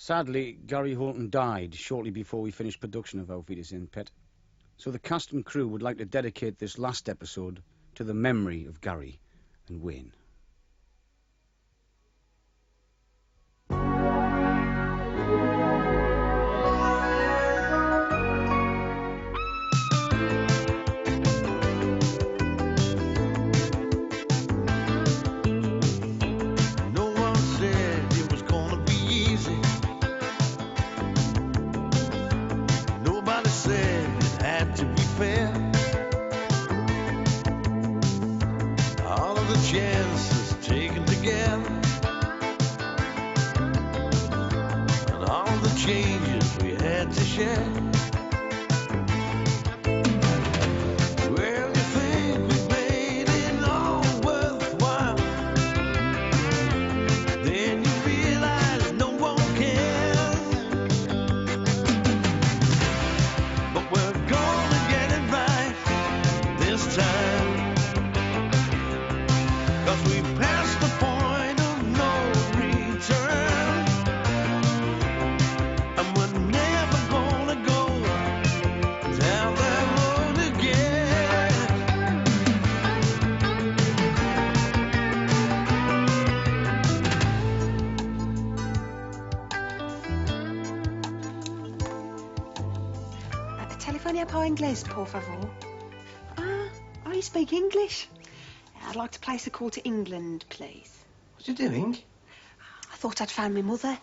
Sadly, Gary Horton died shortly before we finished production of Wiedersehen, Pet. So the cast and crew would like to dedicate this last episode to the memory of Gary and Wayne. Chances taken together, and all the changes we had to share. Well, you think we made it all worthwhile, then you realize no one cares. But we're gonna get it right this time. 'Cause we passed the point of no return, and we're never gonna go down that road again. Telefonia por inglés, por favor. I speak English. I'd like to place a call to England, please. What are you doing? I thought I'd found my mother.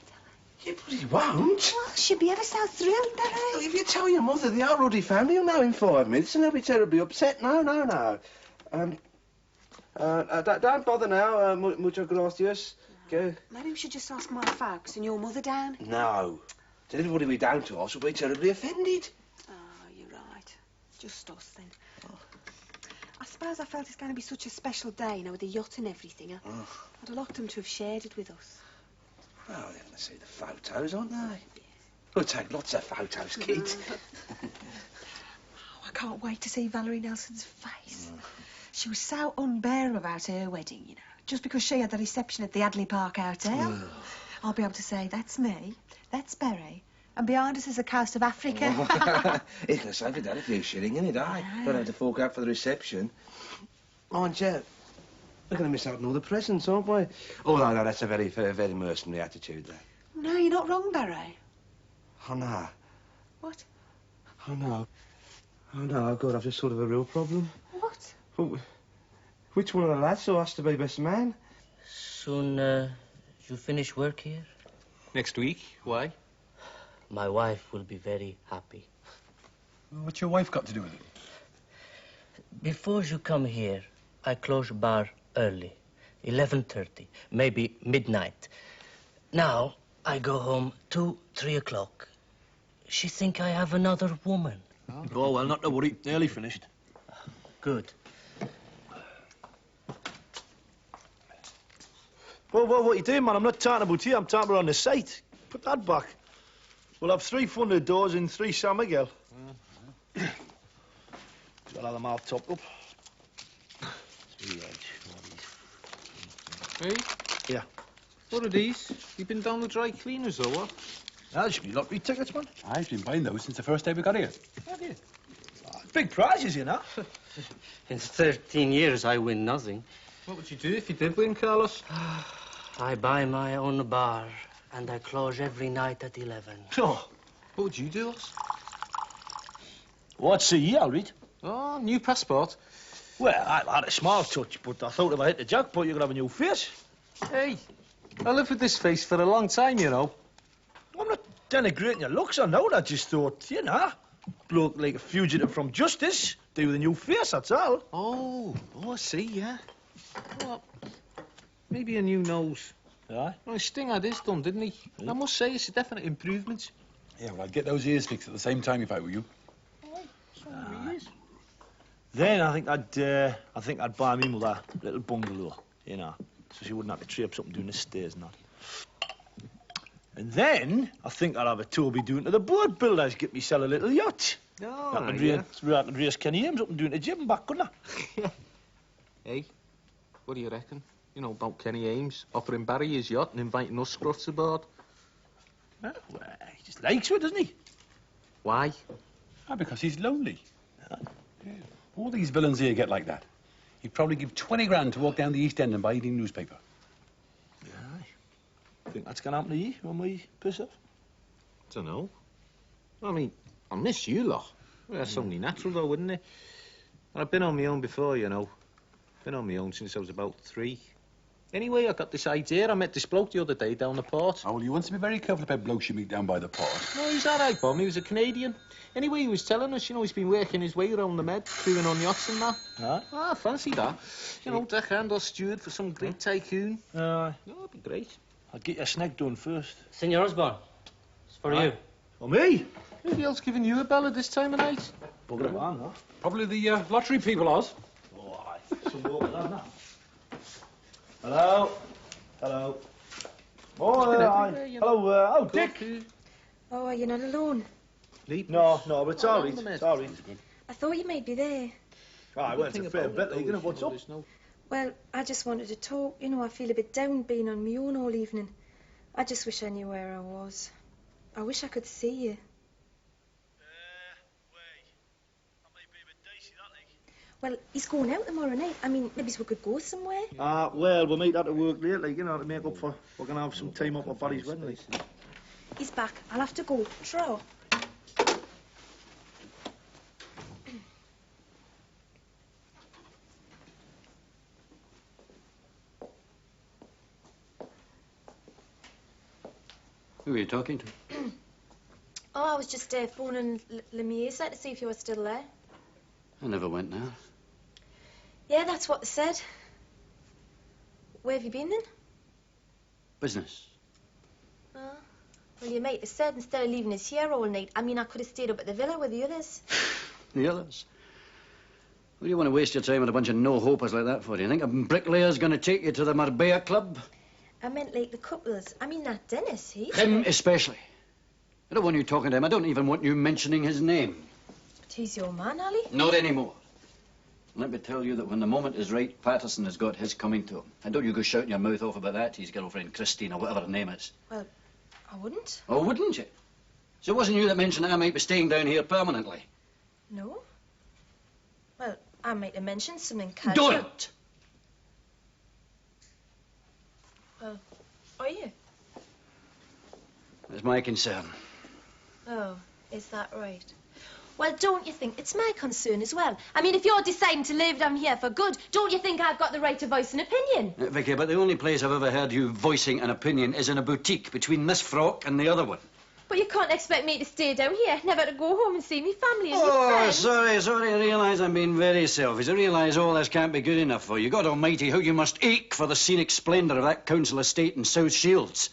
You bloody won't. Well, she'll be ever so thrilled, Barry. If you tell your mother they are already found, you'll know in 5 minutes and they'll be terribly upset. No. Don't bother now. Mucho gracias. Go. Maybe we should just ask my folks and your mother down. No. Everybody we down to us will be terribly offended. Oh, you're right. Just us, then. I suppose I felt it's going to be such a special day, you know, with the yacht and everything. I'd have liked them to have shared it with us. Well, they're going to see the photos, aren't they? Yeah. We'll take lots of photos, kids. I can't wait to see Valerie Nelson's face. She was so unbearable about her wedding, you know, just because she had the reception at the Adley Park Hotel. I'll be able to say, that's me, that's Berry, and behind us is the coast of Africa. He's going to save your dad a few shilling, isn't he, eh? Got to have to fork out for the reception. Mind you, we're going to miss out on all the presents, aren't we? Although, no, that's a very mercenary attitude, that. No, you're not wrong, Barry. Oh, no. What? Oh, no. Oh, no, God, I've just thought of a real problem. What? Well, which one of the lads who has to be best man? Soon, you finish work here? Next week. Why? My wife will be very happy. What's your wife got to do with it? Before you come here, I close bar early, 11:30, maybe midnight. Now, I go home 2, 3 o'clock. She think I have another woman. Oh, well, not to worry. Nearly finished. Good. Well, what are you doing, man? I'm not talking about you. I'm talking about on the site. Put that back. We'll have 3 funded doors in 3 San Miguel. I'll have them all topped up. Hey? Yeah. What are these? You been down the dry cleaners or what? That should be lottery tickets, man. I've been buying those since the first day we got here. Have you? Big prizes, you know. In 13 years, I win nothing. What would you do if you did win, Carlos? I buy my own bar, and I close every night at 11. Oh. What would you do, Os? What's CE, I'll read. Oh, new passport. Well, I had a small touch, but I thought if I hit the jackpot, you could have a new face. Hey, I lived with this face for a long time, you know. I'm not denigrating your looks, I know. I just thought, you know, bloke like a fugitive from justice, do with a new face, that's all. Oh, I see, yeah. Well, maybe a new nose. Yeah? Well, Sting had his done, didn't he? I must say, it's a definite improvement. Yeah, well, I'd get those ears fixed at the same time if I were you. Then I think I'd buy me mother a little bungalow, you know, so she wouldn't have to traipse up and doing the stairs and that. And then I think I'd have a Toby doing to the boat builders, get myself a little yacht. Oh, I could race Kenny Ames up and doing the gym and back, couldn't I? Hey, what do you reckon? You know, about Kenny Ames offering Barry his yacht and inviting us scruffs aboard. Well, he just likes her, doesn't he? Why? Ah, because he's lonely. Yeah. All these villains here get like that. He'd probably give 20 grand to walk down the East End and buy evening newspaper. Yeah. Think that's going to happen to you when we piss off? Don't know. I mean, I miss you lot. Well, that's only natural, though, wouldn't it? And I've been on my own before, you know. Been on my own since I was about 3. Anyway, I got this idea. I met this bloke the other day down the port. Oh, well, you want to be very careful about blokes you meet down by the port. No, he's all right, Bob. He was a Canadian. Anyway, he was telling us, you know, he's been working his way around the Med, crewing on yachts and that. Aye. Ah, fancy that. You know, deckhand or steward for some Greek tycoon. Aye. Oh, that'd be great. I'll get your snag done first. Senor Osborne, it's for you. For me? Who else giving you a bell at this time of night? Bugger it on, what? Probably the lottery people, Oz. Oh, aye. Some water on that. Hello? Hello? Oh, aye. Hello, oh, Dick. Oh, are you not alone? No, but it's all right. It's all right. I thought you might be there. I went to fair bit, like, you know, what's up? Well, I just wanted to talk. You know, I feel a bit down being on my own all evening. I just wish I knew where I was. I wish I could see you. Well, he's going out tomorrow night. I mean, maybe we could go somewhere. Well, we might have to work late, like, you know, to make up for... We're going to have some time up at Vadis' wedding, like. He's back. I'll have to go. Draw. Who are you talking to? Oh, I was just phoning Lemier's to see if you were still there. I never went now. Yeah, that's what they said. Where have you been then? Business. Oh. Well, your mate has said instead of leaving us here all night, I mean, I could have stayed up at the villa with the others. The others? What do you want to waste your time with a bunch of no-hopers like that for? Do you think a bricklayer's going to take you to the Marbella Club? I meant like the couples. I mean, that Dennis, Him especially. I don't want you talking to him. I don't even want you mentioning his name. But he's your man, Ali. Not anymore. Let me tell you that when the moment is right, Patterson has got his coming to him. And don't you go shouting your mouth off about that to his girlfriend Christine or whatever her name is. Well, I wouldn't. Oh, wouldn't you? So it wasn't you that mentioned I might be staying down here permanently? No. Well, I might have mentioned something casual. Don't! Well, are you? That's my concern. Oh, is that right? Well, don't you think it's my concern as well? I mean, if you're deciding to live down here for good, don't you think I've got the right to voice an opinion? Vicky, but the only place I've ever heard you voicing an opinion is in a boutique between this frock and the other one. But you can't expect me to stay down here, never to go home and see me family and my friends. Sorry, I realise I'm being very selfish. I realise all this can't be good enough for you. God almighty, how you must ache for the scenic splendour of that council estate in South Shields.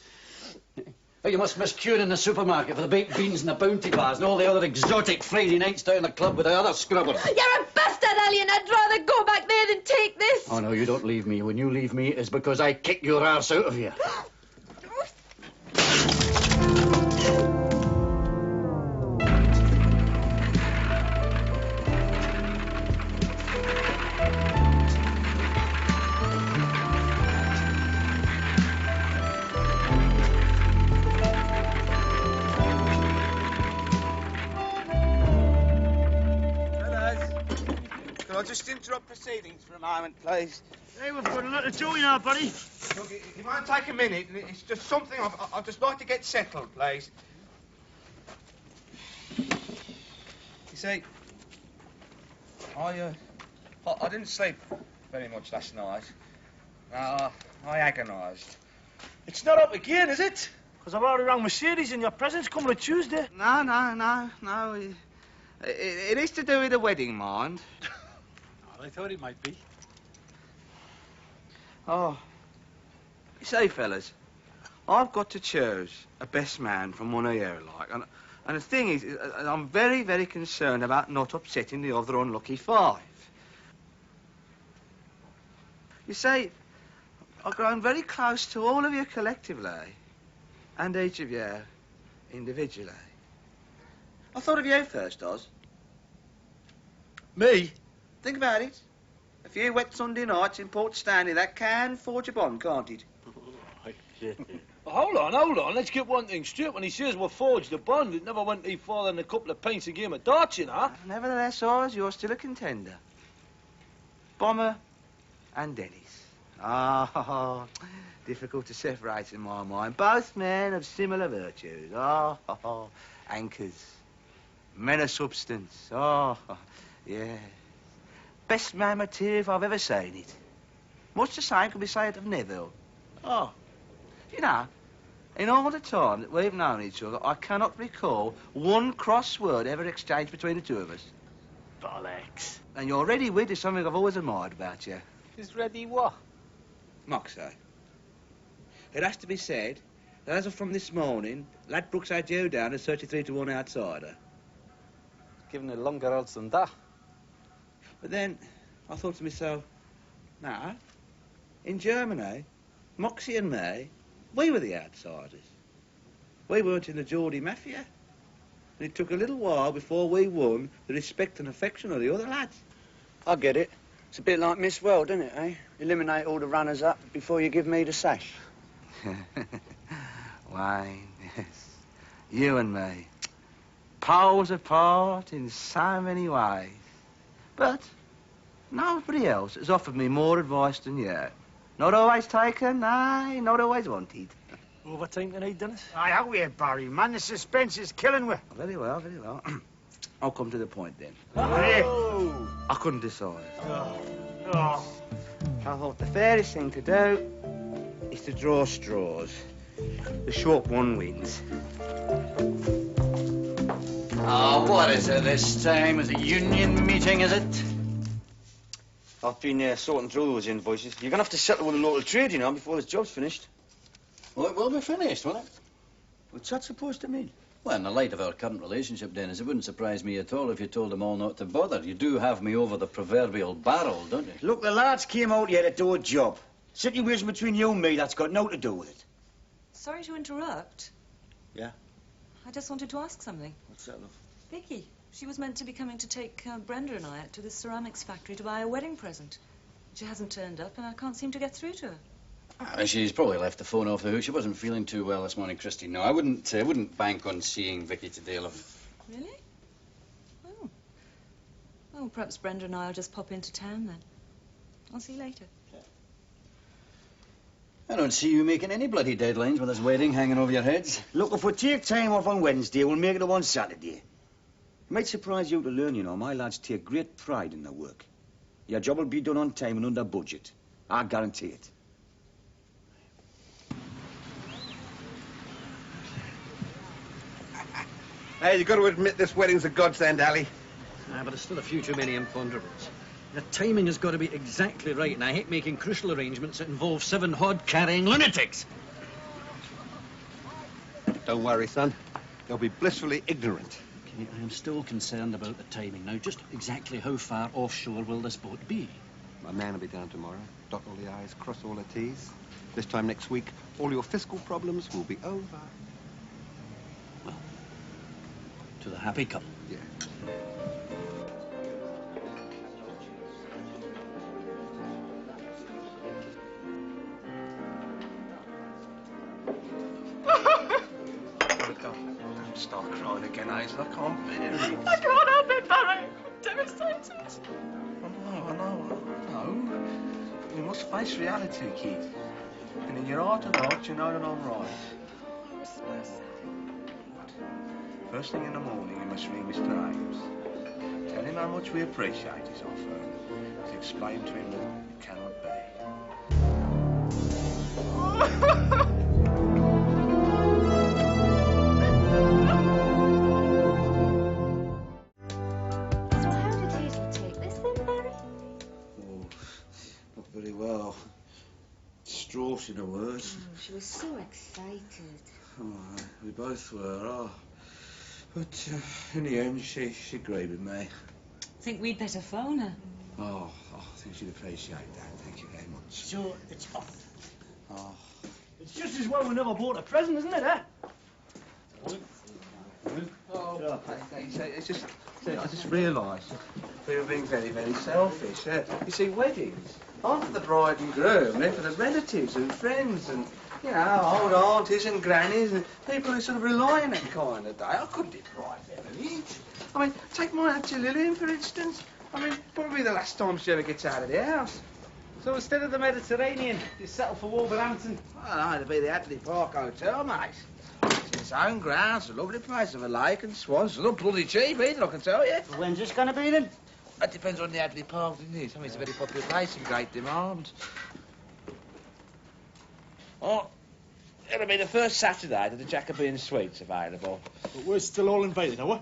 How you must miss queuing in the supermarket for the baked beans and the bounty bars and all the other exotic Friday nights down the club with the other scrubbers. You're a bastard, Ali, and I'd rather go back there than take this. Oh, no, you don't leave me. When you leave me, it's because I kick your arse out of here. I'll just interrupt proceedings for a moment, please. Hey, we've got a lot to do now, buddy. Look, if you want to take a minute, it's just something I'd just like to get settled, please. You see, I didn't sleep very much last night. I agonised. It's not up again, is it? Because I've already rang Mercedes and your present's coming on Tuesday. No. It is to do with the wedding, mind. I thought it might be. Oh, you see, fellas, I've got to choose a best man from one of you, like, and the thing is, I'm very, very concerned about not upsetting the other unlucky 5. You see, I've grown very close to all of you collectively, and each of you individually. I thought of you first, Oz. Me? Think about it. A few wet Sunday nights in Port Stanley, that can forge a bond, can't it? hold on. Let's get one thing straight. When he says we forged a bond, it never went any farther than a couple of pints a game of darts, you know. Nevertheless, Oz, you're still a contender. Bomber and Dennis. Ah, difficult to separate in my mind. Both men of similar virtues. Anchors. Men of substance. Yeah. Best man material if I've ever seen it. Much the same could be said of Neville. You know, in all the time that we've known each other, I cannot recall one cross word ever exchanged between the two of us. Bollocks. And your ready wit is something I've always admired about you. Is ready what? Moxie. It has to be said that as of from this morning, Ladbrokes had you down as 33-1 outsider. Giving it longer odds than that. But then I thought to myself, nah, in Germany, Moxie and me, we were the outsiders. We weren't in the Geordie Mafia. And it took a little while before we won the respect and affection of the other lads. I get it. It's a bit like Miss World, isn't it, eh? Eliminate all the runners-up before you give me the sash. Wayne, yes. You and me. Poles apart in so many ways. But nobody else has offered me more advice than you. Not always taken, nay, not always wanted. Overtime tonight, Dennis? Aye, out here, Barry, man. The suspense is killing me. Very well, very well. I'll come to the point then. Oh! I couldn't decide. Oh. I thought the fairest thing to do is to draw straws. The short one wins. What is it this time? Is it union meeting, is it? I've been sorting through those invoices. You're going to have to settle with the local trade, you know, before this job's finished. Well, it will be finished, won't it? What's that supposed to mean? Well, in the light of our current relationship, Dennis, it wouldn't surprise me at all if you told them all not to bother. You do have me over the proverbial barrel, don't you? Look, the lads came out here to do a job. Situation between you and me, that's got nothing to do with it. Sorry to interrupt. Yeah? I just wanted to ask something. What's that, love? Vicky, she was meant to be coming to take Brenda and I out to the ceramics factory to buy a wedding present. She hasn't turned up, and I can't seem to get through to her. She's probably left the phone off the hook. She wasn't feeling too well this morning, Christine. No, I wouldn't bank on seeing Vicky today, love. Really? Oh. Oh, perhaps Brenda and I will just pop into town then. I'll see you later. I don't see you making any bloody deadlines with this wedding hanging over your heads. Look, if we take time off on Wednesday, we'll make it up on Saturday. It might surprise you to learn, you know, my lads take great pride in their work. Your job will be done on time and under budget. I guarantee it. Hey, you got to admit this wedding's a godsend, Ali. But there's still a few too many imponderables. The timing has got to be exactly right, and I hate making crucial arrangements that involve 7 hod-carrying lunatics. Don't worry, son. They'll be blissfully ignorant. Okay, I am still concerned about the timing. Now, just exactly how far offshore will this boat be? My man will be down tomorrow. Dot all the I's, cross all the T's. This time next week, all your fiscal problems will be over. Well, to the happy couple. Yeah. Don't start crying again, Hazel. I can't bear it. I can't help it, Barry. I'm devastated. I know. You must face reality, kid. And in your heart of hearts, you know that I'm right. I'm so sad. First thing in the morning, you must ring Mr. Ames. Tell him how much we appreciate his offer. To explain to him that it cannot be. So how did Hazel take this then, Barry? Oh, not very well. Distraught, in a word. She was so excited. Oh, we both were, But in the end, she agreed with me. Think we'd better phone her. Oh, I think she'd appreciate that. Thank you very much. So, it's off. Oh. It's just as well we never bought a present, isn't it, eh? Oh, it's just, I just realised we were being very, very selfish. You see, weddings aren't for the bride and groom, they're for the relatives and friends and You know, old aunties and grannies and people who sort of rely on that kind of day. I couldn't deprive them of it. I mean, take my Auntie Lillian, for instance. I mean, probably the last time she ever gets out of the house. So instead of the Mediterranean, you settle for Wolverhampton? Well, no, it'd be the Adley Park Hotel, mate. It's its own grounds, a lovely place with a lake and swans. It's not bloody cheap either, I can tell you. When's this going to be then? That depends on the Adley Park, doesn't it? I mean, it's a very popular place in great demand. Oh, it'll be the first Saturday that the Jacobean Suite's available. But we're still all invited, are we?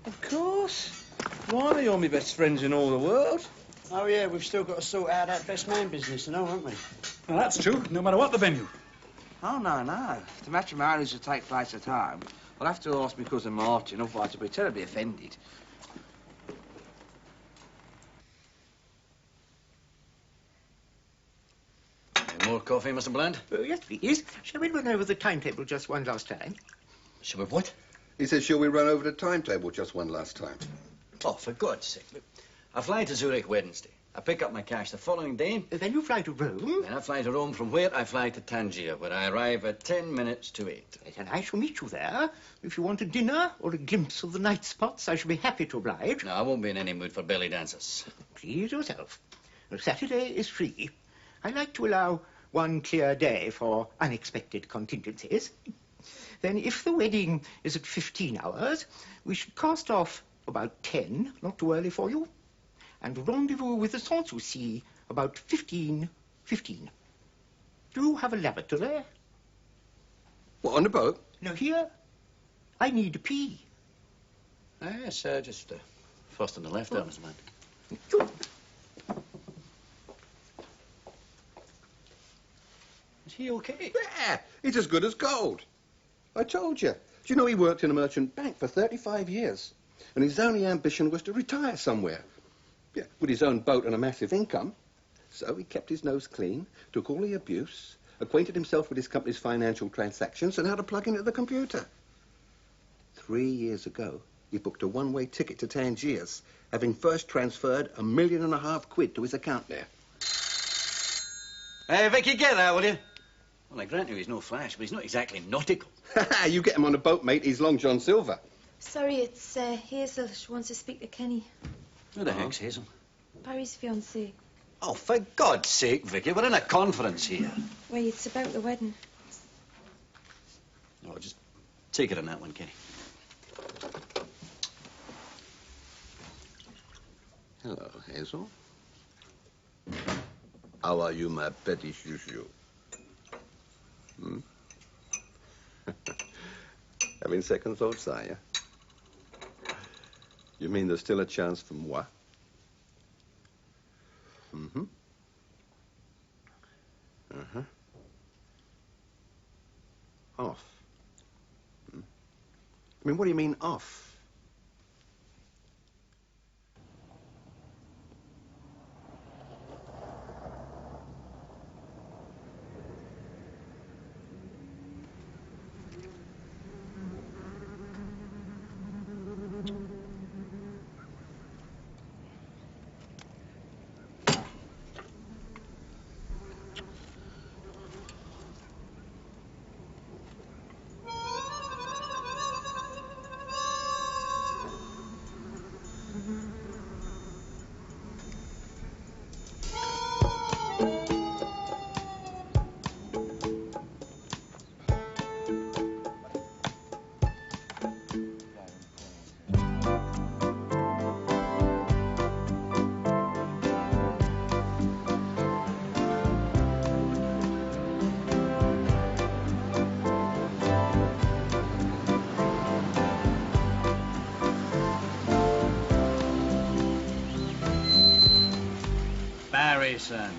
Of course. Why, you're my best friends in all the world. Oh, yeah, we've still got to sort out that best man business, you know, haven't we? Well, that's true, no matter what the venue. Oh, no. If the matrimonials to take place at home, I'll have to ask my cousin Martin, otherwise he'll be terribly offended. Any more coffee, Mr. Bland? Oh, yes, please. Shall we run over the timetable just one last time? Shall we what? He said, shall we run over the timetable just one last time? Oh, for God's sake. I fly to Zurich Wednesday. I pick up my cash the following day. Then you fly to Rome? Then I fly to Rome, from where I fly to Tangier, where I arrive at 10 minutes to 8. Yes, and I shall meet you there. If you want a dinner or a glimpse of the night spots, I shall be happy to oblige. No, I won't be in any mood for belly dances. Please yourself. Saturday is free. I like to allow one clear day for unexpected contingencies. Then, if the wedding is at 15 hours, we should cast off about 10, not too early for you, and rendezvous with the Sanssouci about 15:15. Do you have a lavatory? What, on the boat? No, here. I need a pee. Yes, sir, just first on the left there, Mr. Bland. Is he okay? Yeah, he's as good as gold. I told you. Do you know he worked in a merchant bank for 35 years? And his only ambition was to retire somewhere. Yeah, with his own boat and a massive income. So he kept his nose clean, took all the abuse, acquainted himself with his company's financial transactions and how to plug into the computer. 3 years ago, he booked a one-way ticket to Tangiers, having first transferred £1.5 million to his account there. Hey, Vicky, get that, will you? Well, I grant you he's no flash, but he's not exactly nautical. You get him on a boat, mate, he's Long John Silver. Sorry, it's Hazel. She wants to speak to Kenny. Who the heck's Hazel? Barry's fiancée. Oh, for God's sake, Vicky, we're in a conference here. Wait, it's about the wedding. Oh, just take it on that one, Kenny. Hello, Hazel. How are you, my petty chouchou? Hmm? Having second thoughts, are you? You mean there's still a chance for moi? Mm-hmm. Uh-huh. Off. Hmm. I mean, what do you mean, off? Barry, son.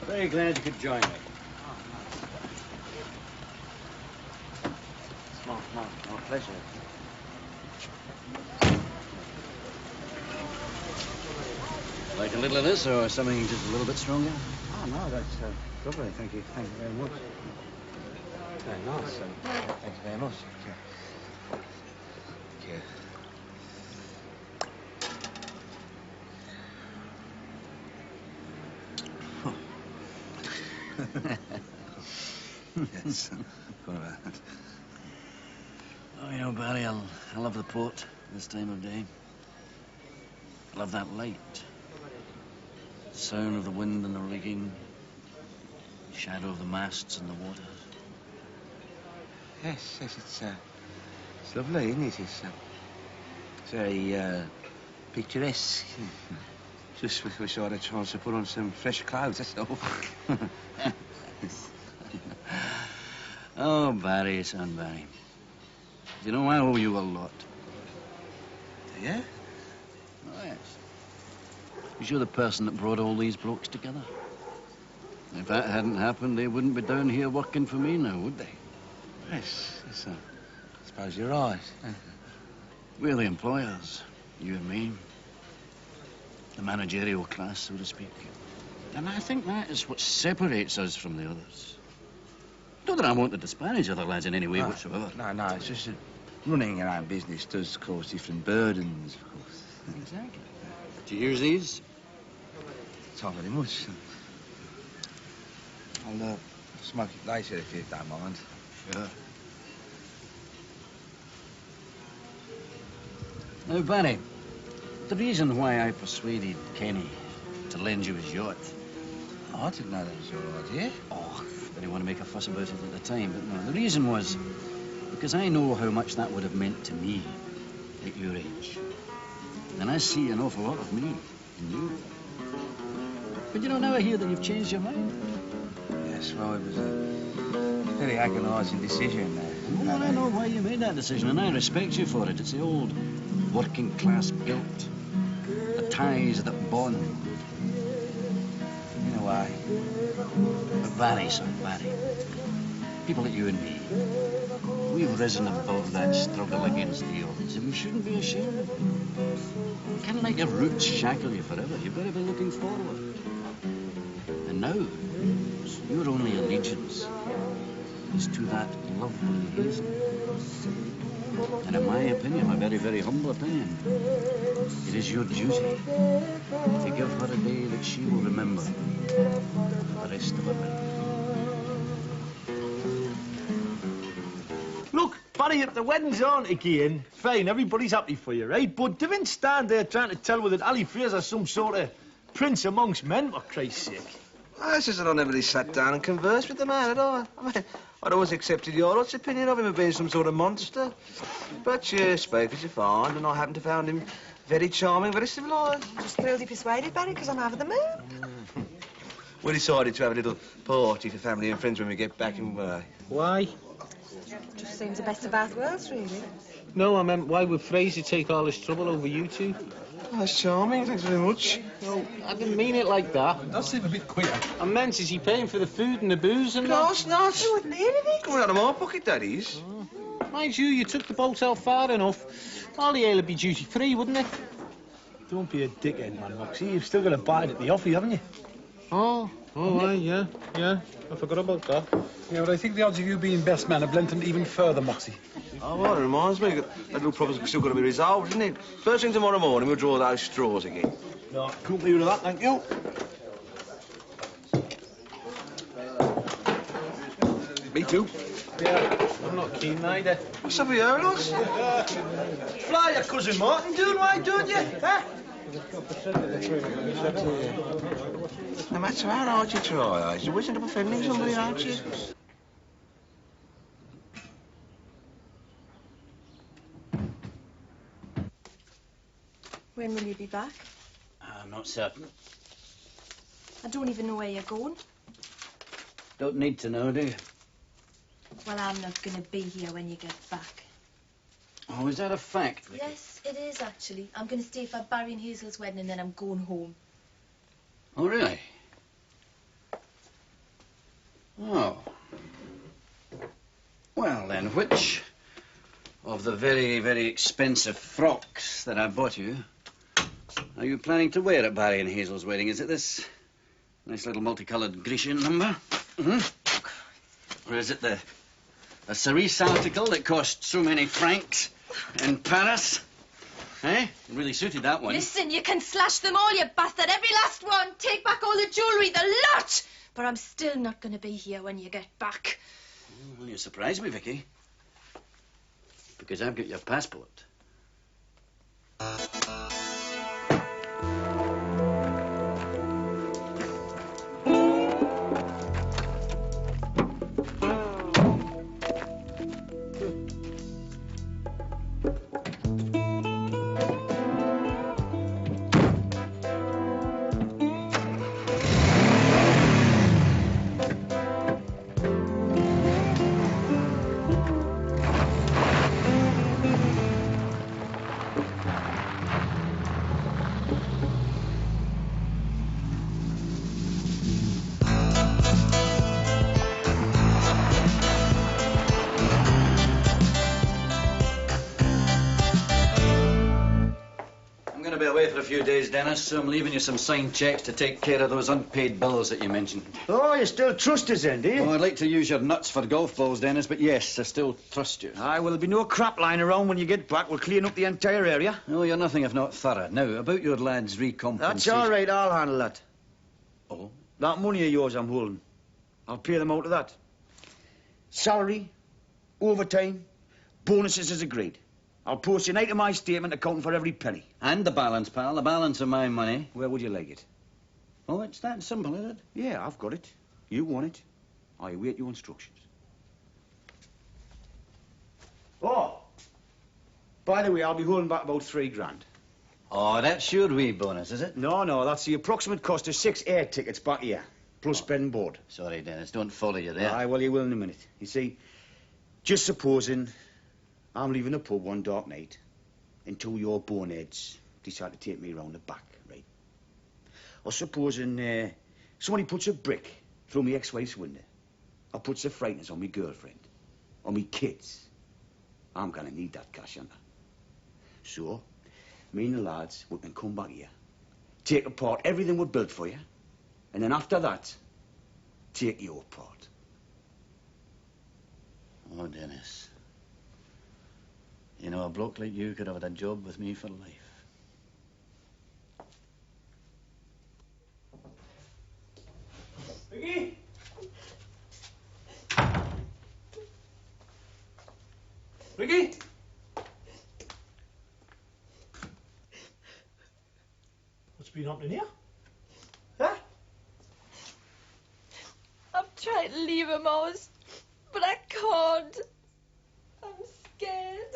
Very glad you could join me. My pleasure. Like a little of this, or something just a little bit stronger? Oh, no, that's lovely. Thank you. Thank you very much. Very nice. Thank you very much. Thank you. Yes. What about that? Oh, you know, Barry, I love the port this time of day. I love that light. The sound of the wind and the rigging. The shadow of the masts and the water. Yes, it's lovely, isn't it? It's very picturesque. Just wish I had a chance to put on some fresh clothes, that's all. Oh, Barry, son, Barry. You know, I owe you a lot. Do you? Oh, yes. Because you're the person that brought all these blokes together. If that hadn't happened, they wouldn't be down here working for me now, would they? Yes, I suppose you're right. We're the employers, you and me. The managerial class, so to speak. And I think that is what separates us from the others. Not that I want to disparage other lads in any way whatsoever. No, it's just that running your own business does cause different burdens, of course. Exactly. Do you use these? Not very much. I'll smoke it later if you don't mind. Sure. Now, Barry, the reason why I persuaded Kenny to lend you his yacht... Oh, I didn't know that was your idea. Oh, I didn't want to make a fuss about it at the time, but no, the reason was because I know how much that would have meant to me at your age. And I see an awful lot of me in you. But you know, now I hear that you've changed your mind. Yes, well, it was a very agonising decision. Well, I know why you made that decision, and I respect you for it. It's the old working class guilt. The ties that bond. In a way. But Barry, son, Barry. People like you and me. We've risen above that struggle against the odds, and we shouldn't be ashamed of it. You can't let your roots shackle you forever. You've got to be looking forward. And now, your only allegiance is to that lovely Hazel. And in my opinion, my very, very humble opinion, it is your duty to give her a day that she will remember for the rest of her life. Look, Barry, the wedding's on again. Fine, everybody's happy for you, right? But don't stand there trying to tell her that Ali Fraser's some sort of prince amongst men, for Christ's sake. It's just that I never really sat down and conversed with the man at all. I mean, I'd always accepted your lot's opinion of him as being some sort of monster. But you spoke as you find, and I happen to found him very charming, very civilised. Just thrilled he persuaded, Barry, because I'm over the moon. We decided to have a little party for family and friends when we get back in work. Why? Just seems the best of both worlds, really. No, I meant, why would Fraser take all this trouble over you two? Oh, that's charming, thanks very much. No, I didn't mean it like that. It does seem a bit queer. I meant, is he paying for the food and the booze and No, that? it's not. I wouldn't hear of it. Coming out of my pocket, that is. Mind you, you took the boat out far enough. All the ale would be duty-free, wouldn't it? Don't be a dickhead, man, Moxie. You've still got to buy it at the offie, haven't you? Oh, aye, yeah. I forgot about that. Yeah, but I think the odds of you being best man have lengthened even further, Moxie. Oh, well, it reminds me. That little problem's still got to be resolved, isn't it? First thing tomorrow morning, we'll draw those straws again. No, couldn't leave it at that, thank you. Me too. Yeah, I'm not keen either. What's up with you, lads? Fly your cousin Martin, doing right, don't you? Huh? No matter how hard you try, you always end up offending somebody, aren't you? When will you be back? I'm not certain. I don't even know where you're going. Don't need to know, do you? Well, I'm not going to be here when you get back. Oh, is that a fact? Vicky? Yes, it is, actually. I'm going to stay for Barry and Hazel's wedding, and then I'm going home. Oh, really? Oh. Well, then, which of the very, very expensive frocks that I bought you are you planning to wear at Barry and Hazel's wedding? Is it this nice little multicoloured Grecian number? Mm-hmm. Or is it the cerise article that cost so many francs in Paris? Eh? It really suited that one. Listen, you can slash them all, you bastard. Every last one. Take back all the jewellery, the lot. But I'm still not going to be here when you get back. Well, you surprised me, Vicky. Because I've got your passport. I'm going to be away for a few days, Dennis, so I'm leaving you some signed checks to take care of those unpaid bills that you mentioned. Oh, you still trust us then, do you? Oh, I'd like to use your nuts for golf balls, Dennis, but yes, I still trust you. Aye, well, there'll be no crap lying around when you get back. We'll clean up the entire area. No, you're nothing if not thorough. Now, about your lad's recompensation... That's all right, I'll handle that. Oh? That money of yours I'm holding, I'll pay them out of that. Salary, overtime, bonuses as agreed. I'll post an itemised statement accounting for every penny. And the balance, pal, the balance of my money. Where would you like it? Oh, it's that simple, is it? Yeah, I've got it. You want it. I await your instructions. Oh, by the way, I'll be holding back about £3 grand. Oh, that's your wee bonus, is it? No, that's the approximate cost of 6 air tickets back here, plus bed and board. Sorry, Dennis, don't follow you there. Aye, well, you will in a minute. You see, just supposing I'm leaving the pub one dark night and two of your boneheads decide to take me round the back, right? Or supposing somebody puts a brick through me ex-wife's window, or puts the frighteners on me girlfriend, or me kids. I'm gonna need that cash, aren't I? So, me and the lads, we can come back here, take apart everything we built for you, and then after that, take your part. Oh, Dennis. You know, a bloke like you could have had a job with me for life. Vicky? Vicky? What's been happening here? Huh? I'm trying to leave him, Oz, but I can't. I'm scared.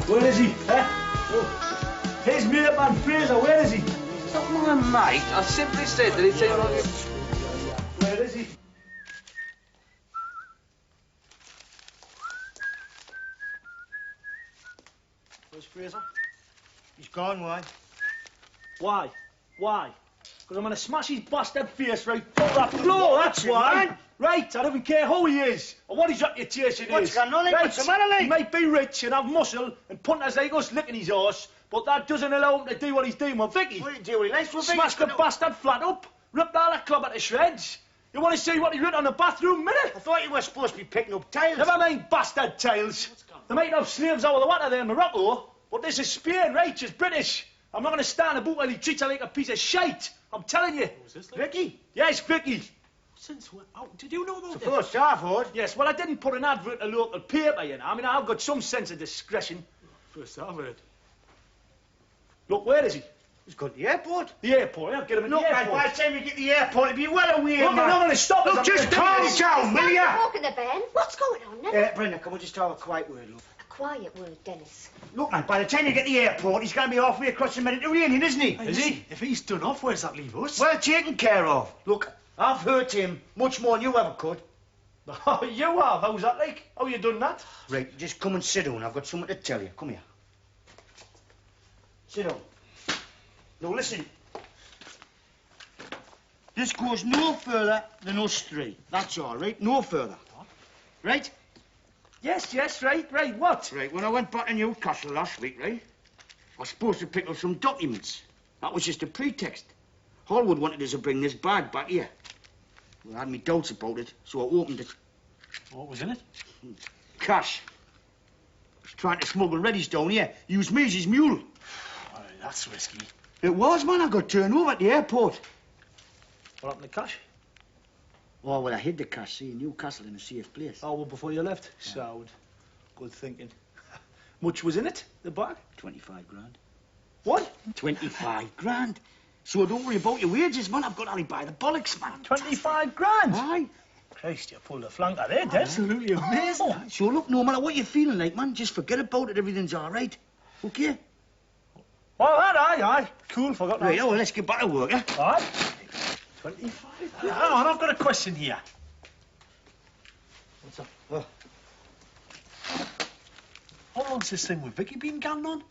Where is he? Huh? Oh. Here's me up man Fraser. Where is he? It's not my mate. I simply said that it's anyone who... Where is he? Where's Fraser? He's gone, why? Why? Why? Because I'm going to smash his bastard face right through that floor, that's why. man. Right, I don't care who he is or what his reputation What's is. going on, like? What's the matter, like? He might be rich and have muscle and punters like us licking his arse, but that doesn't allow him to do what he's doing with Vicky. What do you do with nice with Vicky? Smash the bastard flat up, ripped all the club into shreds. You want to see what he wrote on the bathroom mirror? I thought you were supposed to be picking up tiles. Never mind bastard tiles. They might have slaves over the water there in Morocco, but this is Spain, right? She's British. I'm not going to stand about while he treats her like a piece of shite. I'm telling you. Who's this, like? Vicky? Yes, Vicky. Since when? Oh, did you know about Suppose Starford. Yes, well, I didn't put an advert in a local paper, you know. I mean, I've got some sense of discretion. First I've heard. Look, where is he? He's gone to the airport. The airport, I'll get him at Look, the man, airport. by the time we get to the airport, he'll be well away, Look, I'm not going to stop us. Look, just calm down, will ya? Talking to Ben. What's going on now? Brenda, come on, just have a quiet word, look. A quiet word, Dennis. Look, man, by the time you get to the airport, he's going to be halfway across the Mediterranean, isn't he? Is he? If he's done off, where's that leave us? Well taken care of. Look, I've hurt him much more than you ever could. Oh, you have? How's that like? How you done that? Right, just come and sit down. I've got something to tell you. Come here. Sit down. Now, listen. This goes no further than us three. That's all, right? No further. Right? Yes, right, what? Right, when I went back to Newcastle last week, right, I was supposed to pick up some documents. That was just a pretext. Hallwood wanted us to bring this bag back here. Well, I had me doubts about it, so I opened it. What was in it? Cash. I was trying to smuggle Reddy's down here. Use me as his mule. Oh, that's risky. It was, man. I got turned over at the airport. What happened to cash? Oh, well, I hid the cash, see, in Newcastle in a safe place. Oh, well, before you left? Yeah. Sound. Good thinking. Much was in it, the bag? 25 grand. What? 25 grand. So don't worry about your wages, man. I've got Ali by the bollocks, man. 25 grand? Aye. Christ, you pulled a flanker there, Des. Absolutely amazing. Oh. So look, no matter what you're feeling like, man, just forget about it. Everything's all right. Okay? Well, aye. Cool, forgot that. Right, oh, well, let's get back to work, eh? Aye. 25? Hang on, I've got a question here. What's up? Oh. How long's this thing with Vicky been going on?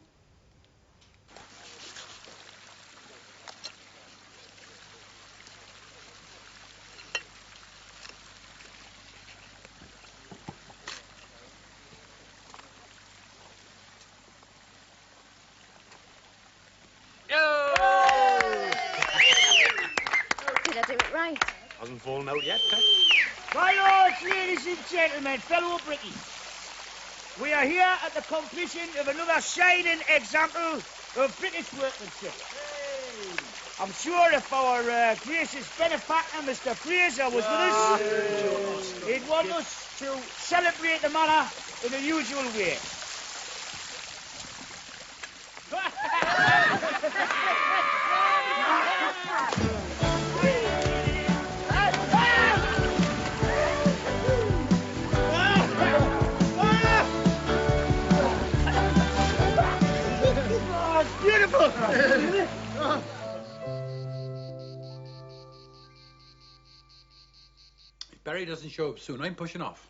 Did I do it right? Hasn't fallen out yet, Pet. My lords, ladies and gentlemen, fellow brickies, we are here at the completion of another shining example of British workmanship. I'm sure if our gracious benefactor, Mr. Fraser, was with us, he'd want us to celebrate the manor in the usual way. Beautiful! If Barry doesn't show up soon, I'm pushing off.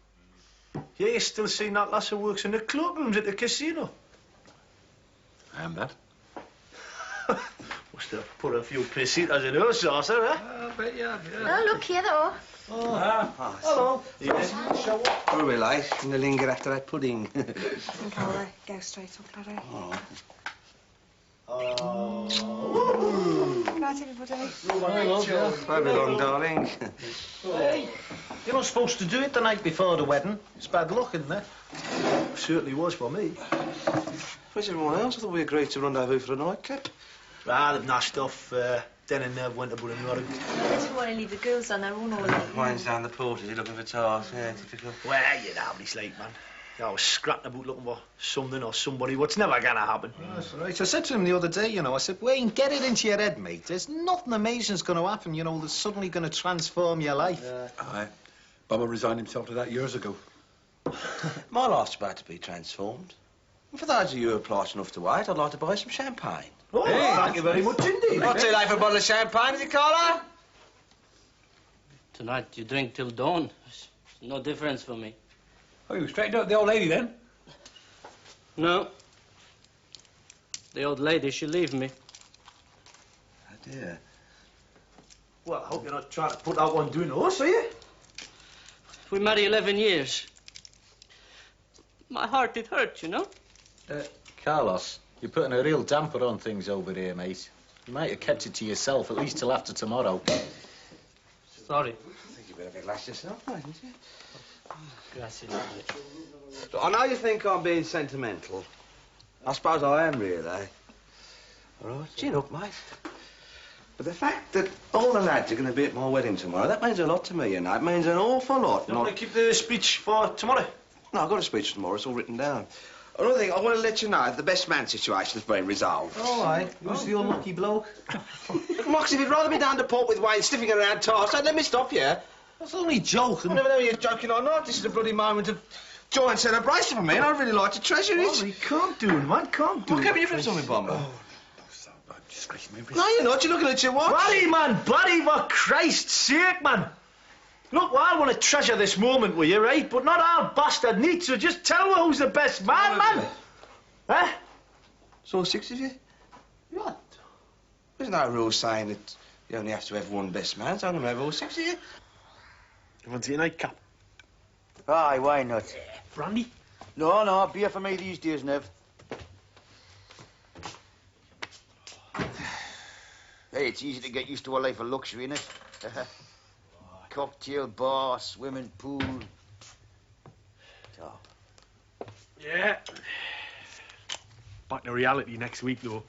Yeah, you still seen that lass who works in the cloakrooms at the casino? I am that. Must have put a few pesetas in her saucer, eh? I bet you have, Oh, look here, though. Oh, hello. Yes. Show up. Where are we late? I'm gonna linger after that pudding. I think I'll go straight up, Larry. Good night, everybody. Won't be long, darling. Hey, you're not supposed to do it the night before the wedding. It's bad luck, isn't it? Certainly was for me. Where's everyone else? I thought we agreed to rendezvous for a nightcap. Ah, they've noshed off. Den and Nev went to Bullingwater. I didn't want to leave the girls on their own all night. Mine's down the port, is he looking for tars? Yeah, typical. Well, you know what it's like, man. I was scrapping about looking for something or somebody. What's never gonna happen. That's right. I said to him the other day, you know, I said, Wayne, get it into your head, mate. There's nothing amazing's going to happen, you know, that's suddenly going to transform your life. Aye. Baba resigned himself to that years ago. My life's about to be transformed. And for those of you who are polite enough to wait, I'd like to buy some champagne. Oh, thank you very much indeed. Not too late for a bottle of champagne, is it, Carlo? Tonight you drink till dawn. It's no difference for me. Oh, you straightened out the old lady then? No. The old lady, she leave me. Oh, dear. Well, I hope you're not trying to put that one doing us, are you? We married 11 years. My heart, it hurt, you know? Carlos, you're putting a real damper on things over here, mate. You might have kept it to yourself, at least till after tomorrow. Sorry. I think you better be glass yourself, mate, didn't you? Gracias. I know you think I'm being sentimental. I suppose I am, really. All right, chin up, mate. But the fact that all the lads are going to be at my wedding tomorrow, that means a lot to me, you know. It means an awful lot. You want to keep the speech for tomorrow? No, I've got a speech tomorrow. It's all written down. Another thing, I want to let you know that the best man situation has been resolved. All right. Who's the unlucky bloke? Look, Mox, if you'd rather be down the port with Wayne sniffing around tars, don't let me stop you. That's only joking. I never know you're joking or not. This is a bloody moment of joy and celebration for me, and I'd really like to treasure it. Oh, you can't do it, man. Can't do it. What can you from something, Bomber? Disgrace me. No, you're not. You're looking at your watch. Barry, man. Barry, for Christ's sake, man. Look, well, I want to treasure this moment with you, right? But not our bastard neat, so just tell me who's the best man, man. Eh? So 6 of you? What? There's no rule saying that you only have to have one best man, so I'm going to have all 6 of you. You want to see a nightcap? Aye, why not? Brandy? No, beer for me these days, Nev. Hey, it's easy to get used to a life of luxury, innit? Cocktail bar, swimming pool. Oh. Yeah. Back to reality next week, though.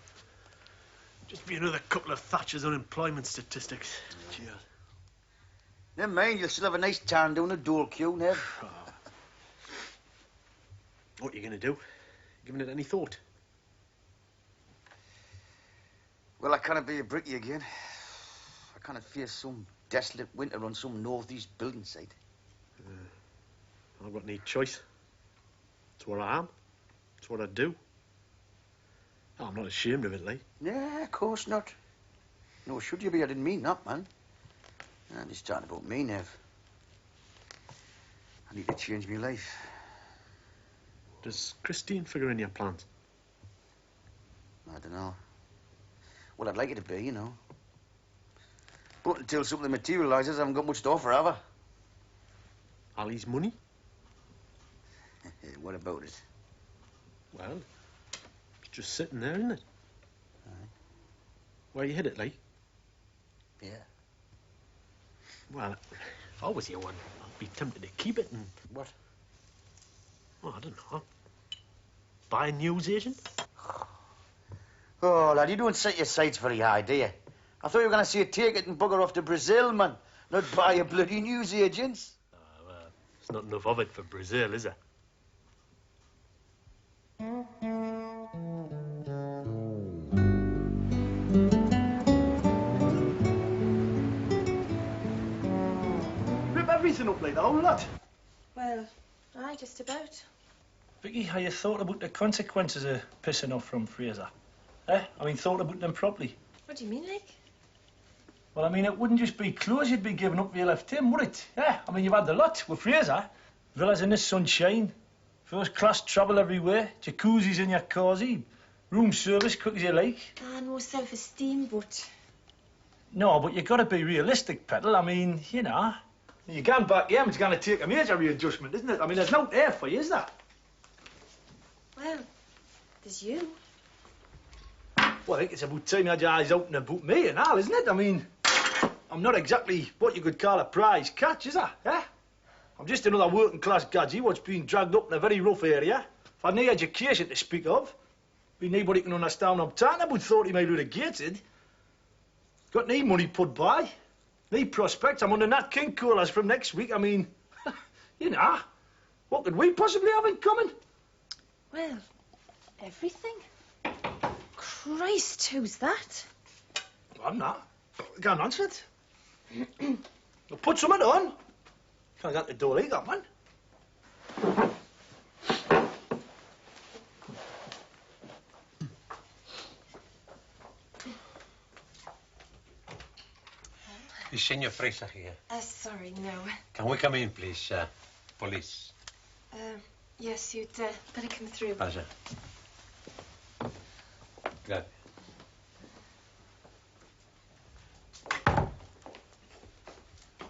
Just be another couple of Thatcher's unemployment statistics. Cheers. Never mind, you'll still have a nice tan down the dole queue, Nev. What are you going to do? Giving it any thought? Well, I can't be a brickie again. I can't face some desolate winter on some northeast building site. I've got any choice. It's what I am. It's what I do. Oh, I'm not ashamed of it, like. Yeah, of course not. No, should you be? I didn't mean that, man. I'm just talking about me, Nev. I need to change my life. Does Christine figure in your plans? I don't know. Well, I'd like it to be, you know. But until something materialises, I haven't got much to offer, have I? Ali's money? What about it? Well, it's just sitting there, isn't it? Aye. Where you hid it, like? Yeah. Well, if I was you one, I'd be tempted to keep it and... What? Well, I don't know. Buy a news agent? Oh, lad, you don't set your sights very high, do you? I thought you were going to say take it and bugger off to Brazil, man. Not buy a bloody news agents. Well, there's not enough of it for Brazil, is there? Rip everything up like that, whole lot. Well, aye, just about. Vicky, have you thought about the consequences of pissing off from Fraser? I mean, thought about them properly. What do you mean, like? Well, I mean, it wouldn't just be clothes you'd be giving up if you left him, would it? I mean, you've had the lot with Fraser. Villas in the sunshine, first-class travel everywhere, jacuzzis in your cosy, room service, quick as you like. Ah, no self-esteem, but... No, but you got to be realistic, Petal. I mean, you know. You can't back him, it's going to take a major readjustment, isn't it? I mean, there's no there for you, is there? Well, there's you. Well, I think it's about time you had your eyes open about me and all, isn't it? I mean, I'm not exactly what you could call a prize catch, is I? I'm just another working-class gadgy what's been dragged up in a very rough area. I've had no education to speak of. Been nobody can understand what I'm talking about 30 mile out of gated. Got no money put by. No prospects. I'm under Nat King callers from next week. I mean, you know, what could we possibly have in common? Well, everything. Christ, who's that? I'm not. Go on, answer it. Well, put something on. Can't get the door either, man. Is Senor Fraser here? Sorry, no. Can we come in, please? Police. Yes, you'd better come through. Pasa. Gracias.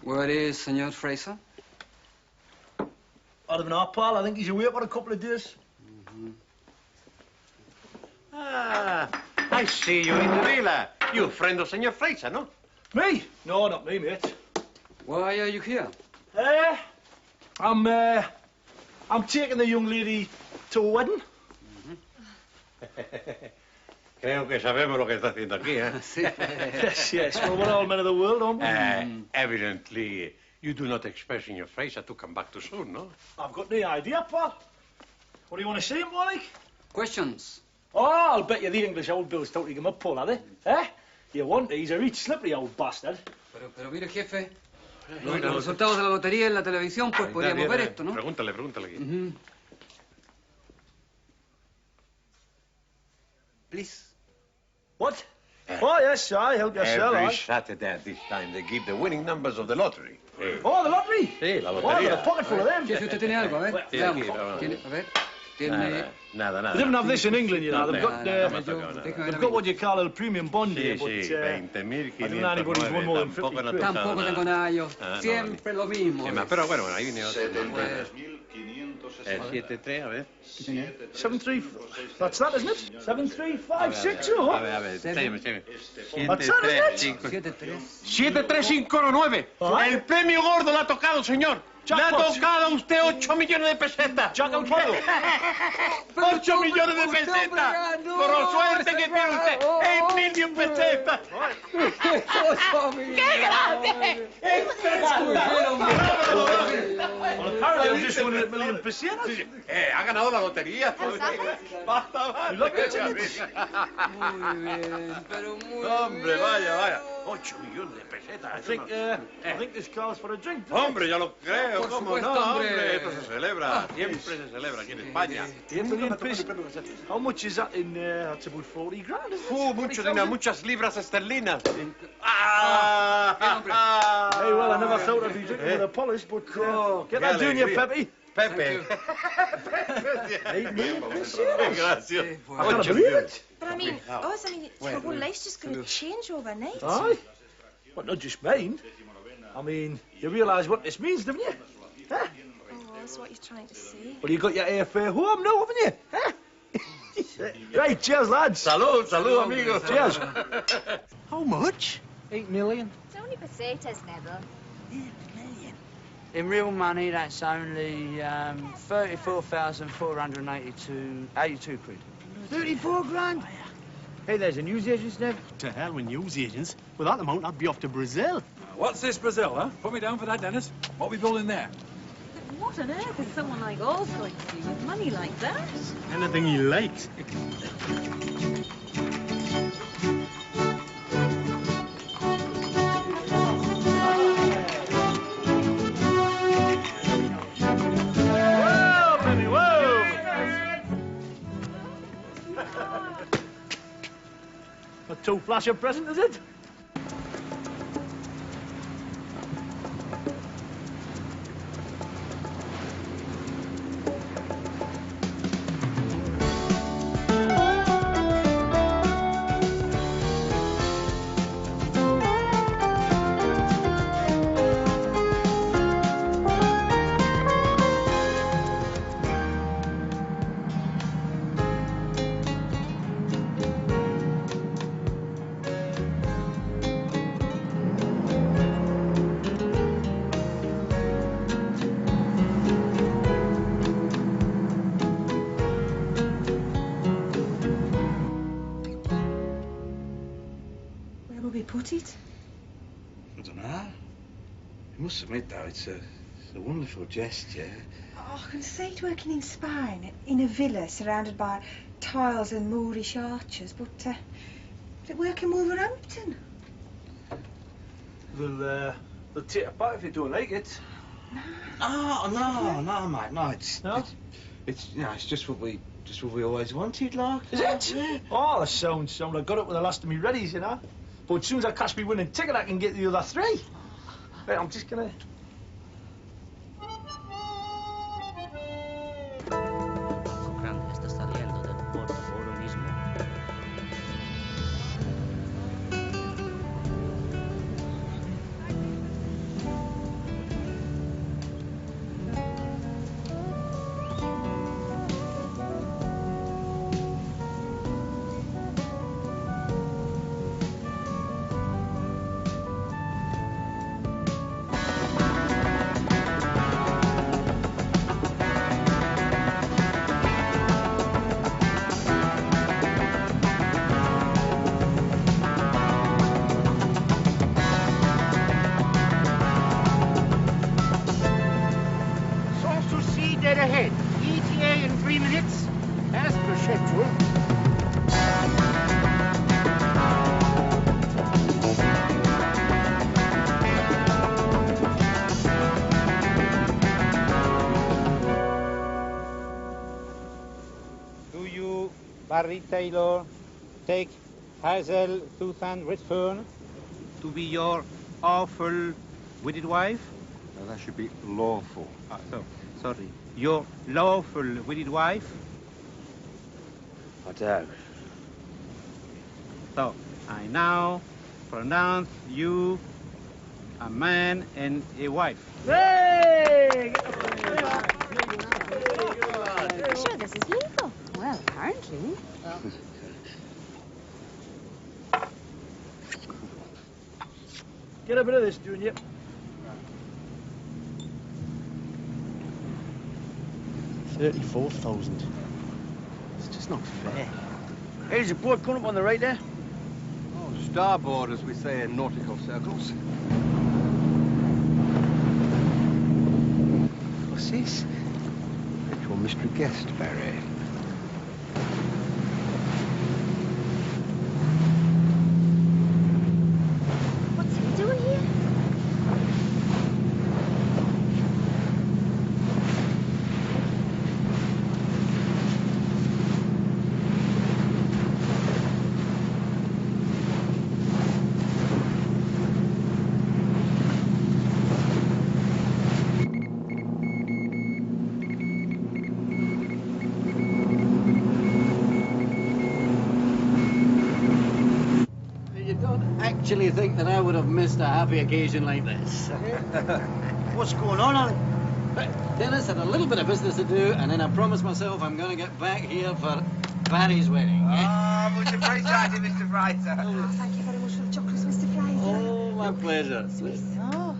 Where is Senor Fraser? Out of an hour, pal. I think he's away for a couple of days. Ah, I see you in the villa. You a friend of Senor Fraser, no? Me? No, not me, mate. Why are you here? I'm taking the young lady to a wedding. Creo que sabemos lo que está haciendo aquí, eh? Yes. Well, we're all men of the world, aren't we? Evidently, you do not expect Senor Fraser to come back too soon, no? I've got no idea, pal. What do you want to see him, like? Questions? Oh, I'll bet you the English old bills don't give him a pull, are they? You want it? He's a rich, slippery old bastard. Pero mire, jefe, los resultados de la lotería en la televisión, pues podríamos ver esto, ¿no? Pregúntale aquí. Please. What? Oh, yes, I help yourself. Every Saturday at this time, they give the winning numbers of the lottery. Oh, the lottery? Sí, la Oh, I've lotería. got a pocket full of them. Si usted tiene algo, a ver. Sí, Veamos. aquí, vamos. A ver. Tiene... Nada, They don't have this in England, you know. They've got, Déjame they've got what you call a premium bond here, but Sí, I don't know anybody's won more than 50 quid. Tampoco tengo nada yo. Ah, no, Siempre lo mismo. Pero bueno, ahí viene otro. 73.560. 7-3, a ver. 7-3, that's that, isn't it? 7-3-5-6, oh. A ver, séñame. That's that, isn't it? 73519. El premio gordo le ha tocado, señor. Le ha tocado a usted 8 millones de pesetas. 8 millones de pesetas. Por suerte que tiene usted. 8 million pesetas. ¡Qué grande! Well, apparently I'm just winning 1 million pesetas. Ha ganado la lotería. Basta, Look at Muy bien, pero muy Hombre, vaya. 8 millones de pesetas. I think this calls for a drink. Hombre, ya lo creo. Por ¿Cómo supuesto, no, hombre. Esto se celebra. Siempre se celebra aquí en España. 8 million pesetas. How much is that in, that's about 40 grand, isn't it? Mucho dinero, muchas libras esterlinas. Hey, well, I never thought I'd be drinking with a polish, but get that doing you, Pepe. Pepe. 8 million pesetas. Gracias. I can't believe it. But I mean, your whole life's just going to change overnight. Aye. Well, not just mine. I mean, you realise what this means, don't you? Huh? Oh, that's what you're trying to say. Well, you got your airfare home now, haven't you? Huh? Right, cheers, lads. Salud, amigos. Cheers. How much? 8 million. It's only pesetas, Neville. 8 million. In real money, that's only 34,482 quid. 34 grand? Hey, there's a newsagent, Nev. To hell with newsagents. With that amount, I'd be off to Brazil. What's this, Brazil, huh? Put me down for that, Dennis. What are we building there? What on earth is someone like Oz going to do with money like that? Anything he likes. Whoa, baby, whoa! A too flash a present, is it? Where will we put it? I don't know. I must admit, though, it's a wonderful gesture. Oh, I can see it working in Spain, in a villa surrounded by tiles and Moorish arches, but is it working Wolverhampton? They'll take it back if you don't like it. No, mate, no. It's just what we always wanted, like. Is it? Yeah. Oh, that sounds. I got it with the last of me readies, you know. But as soon as I cash me winning ticket, I can get the other 3. Right, I'm just gonna. Grande está saliendo del puerto ahora mismo. Source to sea dead ahead. ETA in 3 minutes, as per schedule. Do you, Barry Taylor, take Hazel Susan Redfern to be your awful wedded wife? No, that should be lawful. Sorry. Your lawful wedded wife? I do. So, I now pronounce you a man and a wife. Hey! I'm sure this is legal. Well, apparently. Get a bit of this, Junior. $34,000. It's just not fair. Hey, there's a boat coming up on the right there. Oh, starboard, as we say in nautical circles. What's this? It's your mystery guest, Barry. What's he doing here? You don't actually think that I would have missed a happy occasion like this? What's going on, Ali? Dennis had a little bit of business to do, and then I promised myself I'm going to get back here for Barry's wedding. Ah, much appreciated, Mr. Fraser. Oh, thank you very much for the chocolates, Mr. Fraser. Oh, my pleasure. Oh.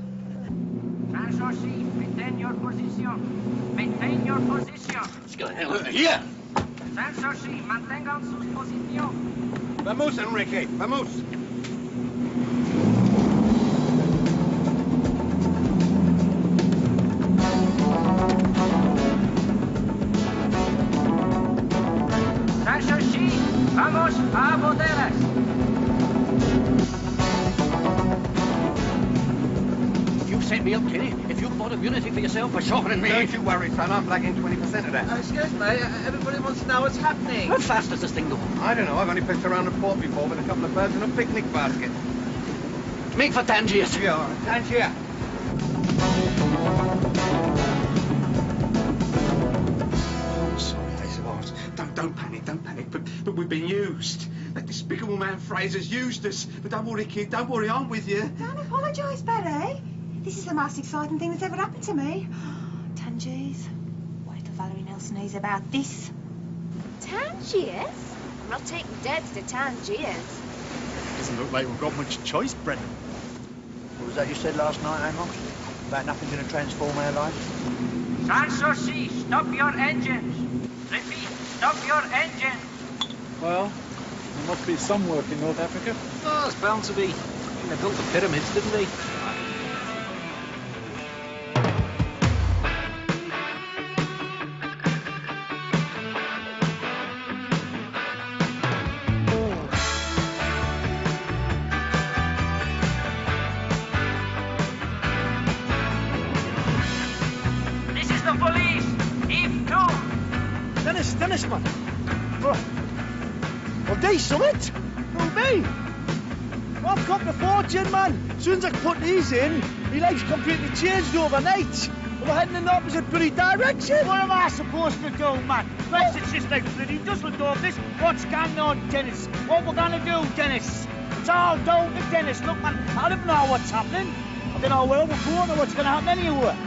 Transoshi, maintain your position. Maintain your position. Let's get the hell out of here. Transoshi, mantengan sus posición. Vamos, Enrique, vamos. Transoshi, vamos a bodegas. You set me up, Kenny. If you bought immunity for yourself for shopping me... Don't you worry, son. I'm blagging 20% of that. Excuse me, everybody wants to know what's happening. How fast does this thing go? I don't know. I've only fished around the port before with a couple of birds in a picnic basket. Make for Tangier. Yeah, Tangier. I'm sorry, Hazelard. Don't panic, but we've been used. That despicable man Fraser's used us. But don't worry, kid, don't worry, I'm with you. Don't apologise, Barry. This is the most exciting thing that's ever happened to me. Tangiers. Wait till Valerie Nelson knows about this. Tangiers? I'm not taking Debs to Tangiers. Doesn't look like we've got much choice, Brendan. What was that you said last night, Amos? About nothing going to transform our lives? Transoshi, stop your engines. Repeat, stop your engines. Well, there must be some work in North Africa. Oh, it's bound to be. I mean, they built the pyramids, didn't they? This is the police. Eve 2. Dennis, man. Well, they summit. Who, me? I've got the fortune, man. As soon as I put these in, my life's completely changed overnight. We're heading in the opposite bloody direction. What am I supposed to do, man? Let's just like bloody Dusseldorf this. What's going on, Dennis? What we're gonna do, Dennis? It's all down to Dennis. Look, man, I don't know what's happening. I don't know where we're going or what's gonna happen anywhere.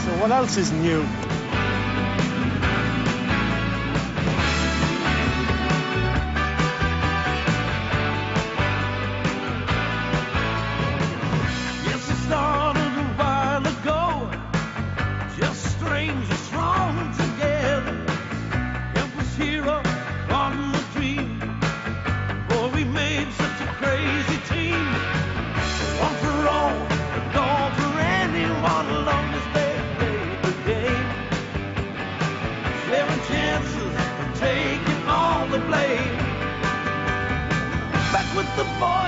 So what else is new? Yes, it started a while ago. Just strangers thrown together. It was hero on the dream. Boy, we made such a crazy team. One for all, and all for anyone, long as they played the game. Sharing chances and taking all the blame. Back with the boys.